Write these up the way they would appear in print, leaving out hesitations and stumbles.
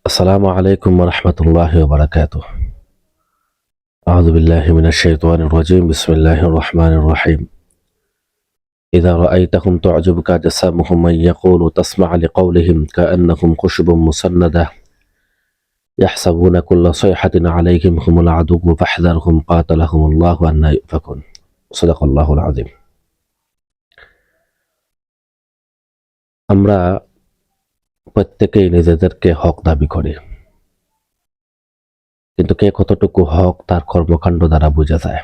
السلام عليكم ورحمة الله وبركاته. أعوذ بالله من الشيطان الرجيم. بسم الله الرحمن الرحيم. إذا رأيتهم تعجبك أجسامهم من يقول تسمع لقولهم كأنهم خشب مسندة يحسبون كل صيحة عليهم هم العدو فاحذرهم قاتلهم الله أن يؤفكون. صدق الله العظيم. আমরা প্রত্যেকেই নিজেদেরকে হক দাবি করি, কিন্তু কে কতটুকু হক তার কর্মকাণ্ড দ্বারা বোঝা যায়।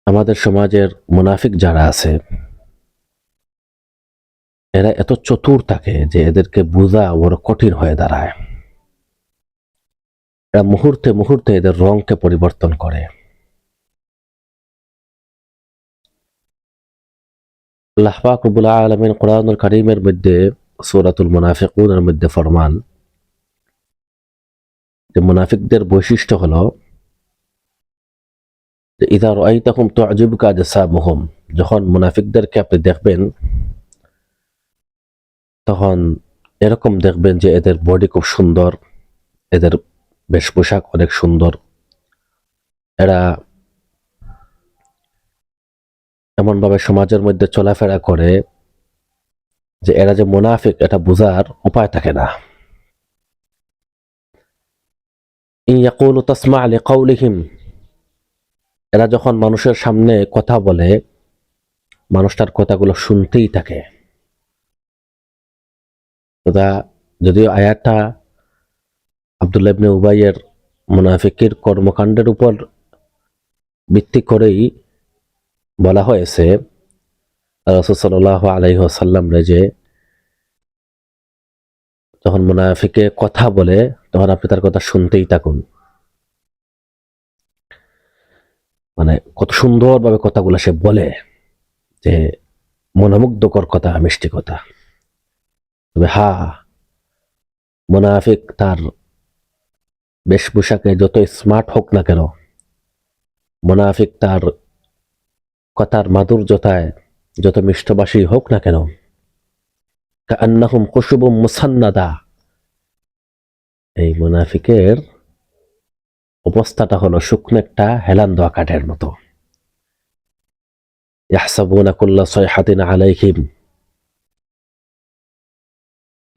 আমাদের সমাজের মুনাফিক যারা আছে এরা এত চতুর থাকে যে এদেরকে বোঝা বড় কঠিন হয়ে দাঁড়ায়। এরা মুহূর্তে মুহূর্তে এদের রংকে পরিবর্তন করে। আল্লাহ পাক রব্বুল আলামিন কোরআনুল কারীমের মধ্যে সূরাতুল মুনাফিকুনের মধ্যে ফরমান যে মুনাফিকদের বৈশিষ্ট্য হলো যে ইযা রাআইতাহুম তু'জিবুকা আজসামুহুম, যখন মুনাফিকদেরকে আপনি দেখবেন তখন এরকম দেখবেন যে এদের বডি খুব সুন্দর, এদের বেশ পোশাক অনেক সুন্দর, এরা এমনভাবে সমাজের মধ্যে চলাফেরা করে যে এরা যে মুনাফিক এটা বোঝার উপায় থাকে না। ইন ইয়াকুলু তাসমা লিকাউলিহিম, এরা যখন মানুষের সামনে কথা বলে মানুষটার কথাগুলো শুনতেই থাকে। যদিও আয়াতটা আব্দুল্লাহ ইবনে উবাইয়ের মুনাফিকের কর্মকাণ্ডের উপর ভিত্তি করেই বলা হয়েছে, রাসূল সাল্লাল্লাহু আলাইহি ওয়াসাল্লাম যে যখন মুনাফিকে কথা বলে তখন আপনি তার কথা শুনতেই থাকুন। মানে কত সুন্দরভাবে কথাগুলো সে বলে, যে মনোমুগ্ধকর কথা, মিষ্টি কথা। তবে মুনাফিক তার বেশভূষাকে যত স্মার্ট হোক না কেন, মুনাফিক তার কথার মাধুর্যতায় যত মিষ্টভাষী হোক না কেন, কাআন্নাহুম খুশুবুম মুসান্নাদা, এই মুনাফিকের অবস্থাটা হলো শুকনো একটা হেলান দেওয়া কাঠের মতো। ইয়াহসাবুনা কুল্লা সাইহাতিন আলাইহিম,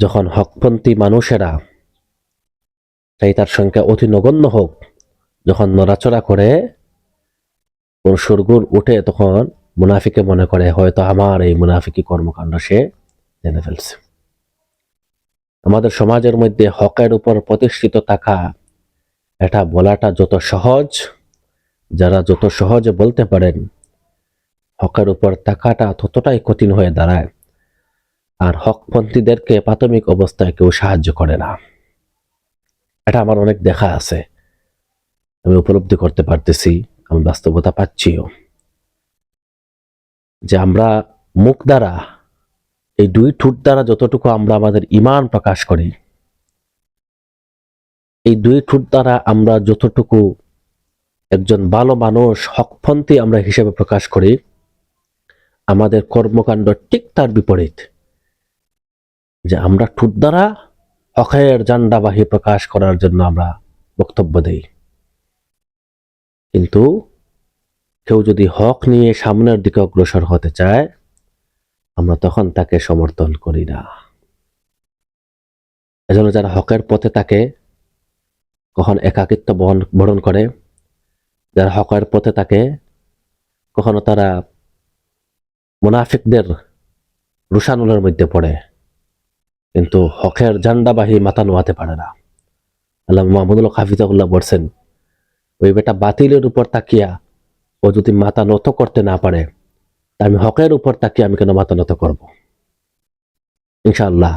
যখন হকপন্থী মানুষেরা চাই তার সংখ্যা অতি নগণ্য হোক, যখন নড়াচড়া করে কোন সুরগুল উঠে তখন মুনাফিকে মনে করে হয়তো আমার এই মুনাফিকি কর্মকাণ্ড সে জেনে ফেলছে। আমাদের সমাজের মধ্যে হকের উপর প্রতিষ্ঠিত থাকা এটা বলাটা যত সহজ, যারা যত সহজে বলতে পারেন হকের উপর থাকাটা ততটাই কঠিন হয়ে দাঁড়ায়। আর হকপন্থীদেরকে প্রাথমিক অবস্থায় কেউ সাহায্য করে না। এটা আমার অনেক দেখা আছে, আমি উপলব্ধি করতে পারতেছি, আমি বাস্তবতা পাচ্ছিও, যে আমরা মুখ দ্বারা, এই দুই ঠোঁট দ্বারা যতটুকু আমরা আমাদের ঈমান প্রকাশ করি, এই দুই ঠোঁট দ্বারা আমরা যতটুকু একজন ভালো মানুষ হকপন্থী আমরা হিসেবে প্রকাশ করি, আমাদের কর্মকাণ্ড ঠিক তার বিপরীত। যে আমরা ঠোঁট দ্বারা হকের ঝান্ডাবাহী প্রকাশ করার জন্য আমরা বক্তব্য দেই, কিন্তু কেউ যদি হক নিয়ে সামনের দিকে অগ্রসর হতে চায় আমরা তখন তাকে সমর্থন করি না। এজন্য যারা হকের পথে থাকে কখন একাকিত্ব বরণ করে, যারা হকের পথে থাকে কখনো তারা মুনাফিকদের রুশানুলের মধ্যে পড়ে, কিন্তু হকের ঝান্ডাবাহী মাথা নোয়াতে পারে না। আল্লামা মাহমুদুল হাফিজাহুল্লাহ বলছেন, ওই বেটা বাতিলের উপর তাকিয়া ও যদি মাথা নত করতে না পারে তা আমি হকের উপর তাকিয়ে আমি কেন মাথা নত করব? ইনশাআল্লাহ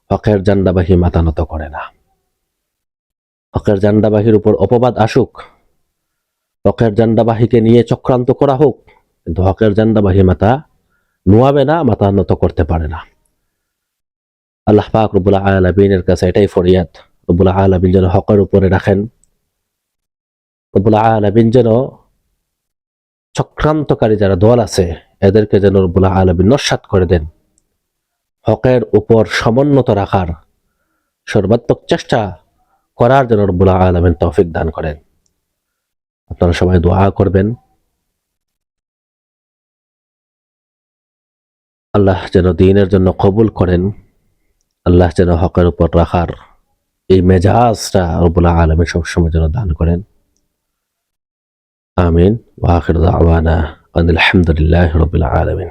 হকের ঝান্ডাবাহী মাথা নত করে না। হকের ঝান্ডাবাহীর উপর অপবাদ আসুক, হকের ঝান্ডাবাহীকে নিয়ে চক্রান্ত করা হোক, কিন্তু হকের ঝান্ডাবাহী মাথা নোয়াবে না, মাথা নত করতে পারে না। আল্লাহ পাক রব্বুল আলামিনের কাছে এটাই ফরিয়াদ, রব্বুল আলামিন যেন হকের উপরে রাখেন, রব্বুল আলামিন যেন চক্রান্তকারী যারা দল আছে এদেরকে যেন রব্বুল আলামিন নস্যাৎ করে দেন, হকের উপর সমুন্নত রাখার সর্বাত্মক চেষ্টা করার জন্য রব্বুল আলামিন তৌফিক দান করেন। আপনারা সবাই দোয়া করবেন আল্লাহ যেন দ্বীনের জন্য কবুল করেন, আল্লাহ যেন হকের উপর রাখার এই মেজাজটা রব্বুল আলামিন সবসময় যেন দান করেন। আমিন। ওয়া আখিরু দাওয়ানা আনিল হামদুলিল্লাহি রাব্বিল আলামিন।